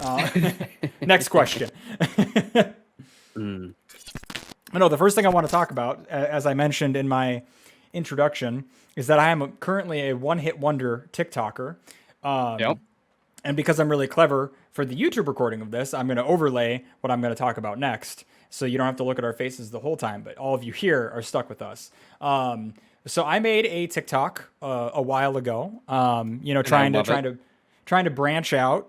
Uh, Next question. Mm. No, the first thing I want to talk about, as I mentioned in my introduction, is that I am currently a one-hit wonder TikToker. Yep. And because I'm really clever for the YouTube recording of this, I'm going to overlay what I'm going to talk about next. So you don't have to look at our faces the whole time, but all of you here are stuck with us. So I made a TikTok a while ago, And I love it. trying to branch out,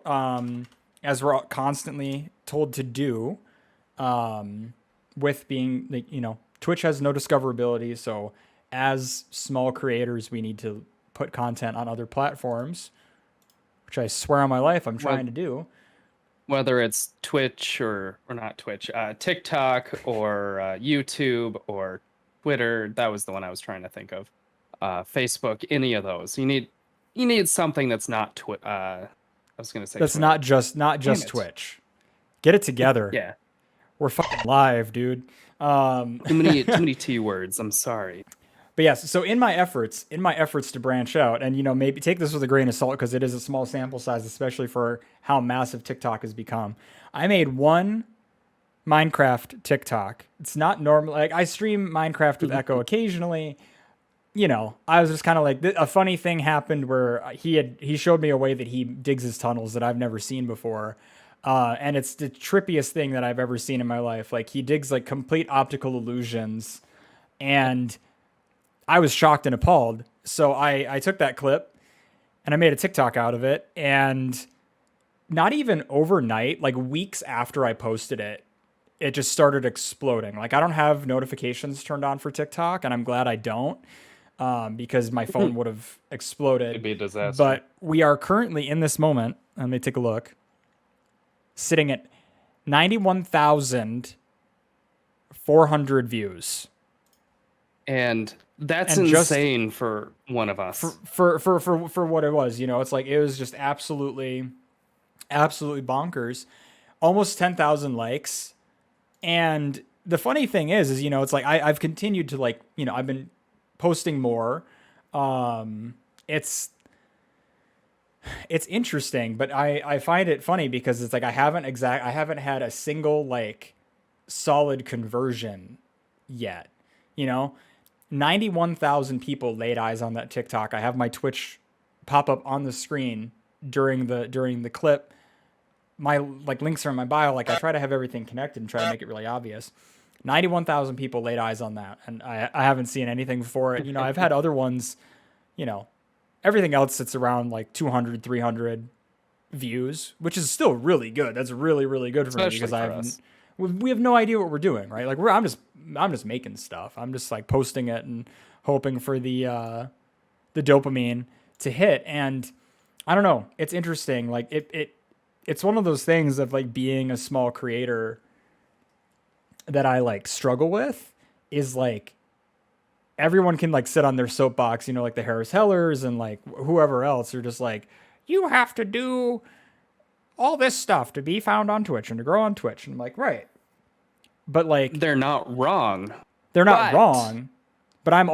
as we're constantly told to do, with being, like, Twitch has no discoverability. So as small creators, we need to put content on other platforms, which I swear on my life I'm What trying to do. Whether it's Twitch or not Twitch, TikTok or YouTube or Twitter, that was the one I was trying to think of. Facebook, any of those. You need something that's not I was gonna say That's Twitter. not Damn just it. Twitch. Get it together. Yeah. We're fucking live, dude. Too many T words. I'm sorry. But yes, so in my efforts to branch out, and maybe take this with a grain of salt because it is a small sample size, especially for how massive TikTok has become. I made one Minecraft TikTok. It's not normal. Like, I stream Minecraft with Echo occasionally. I was just kind of like, a funny thing happened where he showed me a way that he digs his tunnels that I've never seen before. And it's the trippiest thing that I've ever seen in my life. Like, he digs like complete optical illusions, and I was shocked and appalled. So I took that clip and I made a TikTok out of it. And not even overnight, like weeks after I posted it, it just started exploding. Like, I don't have notifications turned on for TikTok, and I'm glad I don't, because my phone would have exploded. It'd be a disaster. But we are currently in this moment. Let me take a look. Sitting at 91,400 views. And that's And just insane for one of for us. for what it was, it's like it was just absolutely bonkers. Almost 10,000 likes. And the funny thing is it's like I've continued to, like, I've been posting more. It's it's interesting, but I find it funny because it's like I haven't had a single, like, solid conversion yet. You know, 91,000 people laid eyes on that TikTok. I have my Twitch pop up on the screen during the clip. My, like, links are in my bio. Like, I try to have everything connected and try to make it really obvious. 91,000 people laid eyes on that, and I haven't seen anything for it. I've had other ones, you know, everything else sits around like 200, 300 views, which is still really good. That's really, really good for me because Especially for us. we have no idea what we're doing, right? Like, I'm just making stuff. I'm just like posting it and hoping for the dopamine to hit. And I don't know, it's interesting. Like, it's one of those things of, like, being a small creator that I, like, struggle with, is like everyone can, like, sit on their soapbox, like the Harris Hellers and, like, whoever else are just like, you have to do all this stuff to be found on Twitch and to grow on Twitch. And I'm like, right. But, like, They're not wrong. they're not But wrong. But but I'm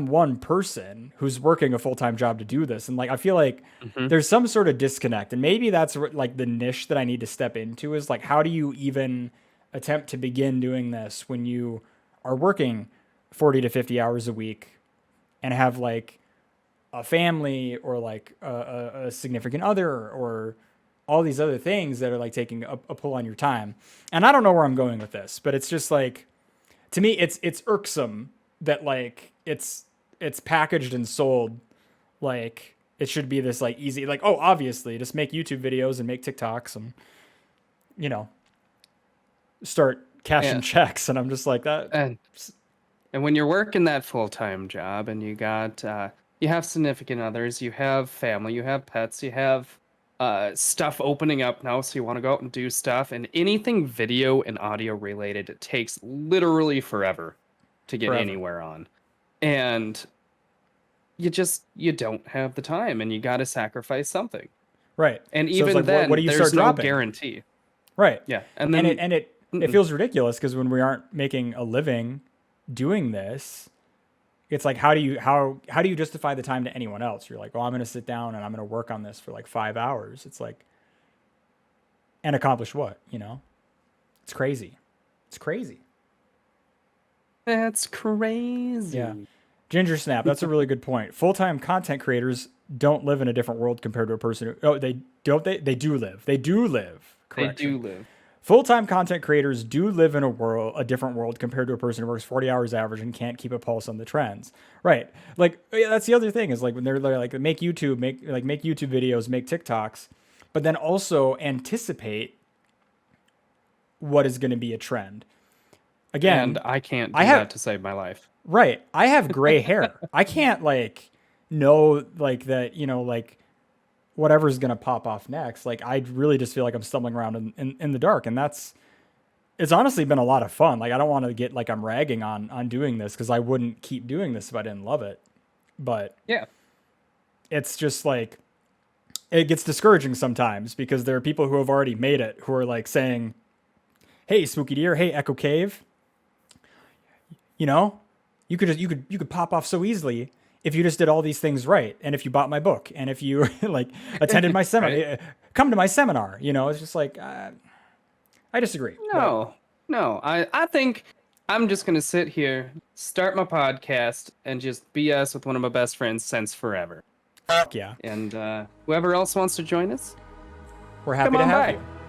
one person who's working a full-time job to do this. And, like, I feel like mhm. there's some sort of disconnect. And maybe that's like the niche that I need to step into, is like, how do you even attempt to begin doing this when you are working 40 to 50 hours a week and have, like, a family, or like a significant other, or all these other things that are, like, taking a pull on your time. And I don't know where I'm going with this, but it's just like, to me, it's irksome that, like, it's packaged and sold like it should be this, like, easy, like, oh, obviously just make YouTube videos and make TikToks and, you know start cashing and checks. And I'm just like, that. and and when you're working that full-time job and you have significant others, you have family, you have pets, you have stuff opening up now, so you want to go out and do stuff, and anything video and audio related, it takes literally forever to get Forever. anywhere on. And you don't have the time, and you got to sacrifice something. Right. And So it's even like, what then, do you start there's no dropping? guarantee. Right. Yeah. And And it then and it mm-mm. feels ridiculous because when we aren't making a living doing this, it's like, how do you justify the time to anyone else? You're like, oh, I'm going to sit down and I'm going to work on this for like 5 hours. It's like, and accomplish what, you know? It's crazy. It's crazy. That's crazy. Yeah. Ginger Snap, that's a really good point. Full-time content creators don't live in a different world compared to a person who, oh, they don't, they do live. They do live. They Correction. do live. Full-time content creators do live in a different world compared to a person who works 40 hours average and can't keep a pulse on the trends. Right. Like, yeah, that's the other thing is like when they're like make YouTube, make YouTube videos, make TikToks, but then also anticipate what is going to be a trend. Again, And I can't do that to save my life. right. I have gray hair. I can't like know like that, you know, like whatever's going to pop off next. Like I really just feel like I'm stumbling around in the dark, and it's honestly been a lot of fun. Like I don't want to get like I'm ragging on doing this because I wouldn't keep doing this if I didn't love it. But Yeah. it's just like it gets discouraging sometimes because there are people who have already made it who are like saying, "Hey, Spooky Deer, hey, Echo Cave, you know, you could pop off so easily if you just did all these things right, and if you bought my book, and if you like attended my seminar, Right. come to my seminar." You know, it's just like I disagree. No. I think I'm just gonna sit here, start my podcast, and just BS with one of my best friends since forever. Fuck yeah, And whoever else wants to join us, we're come happy to on have by. you.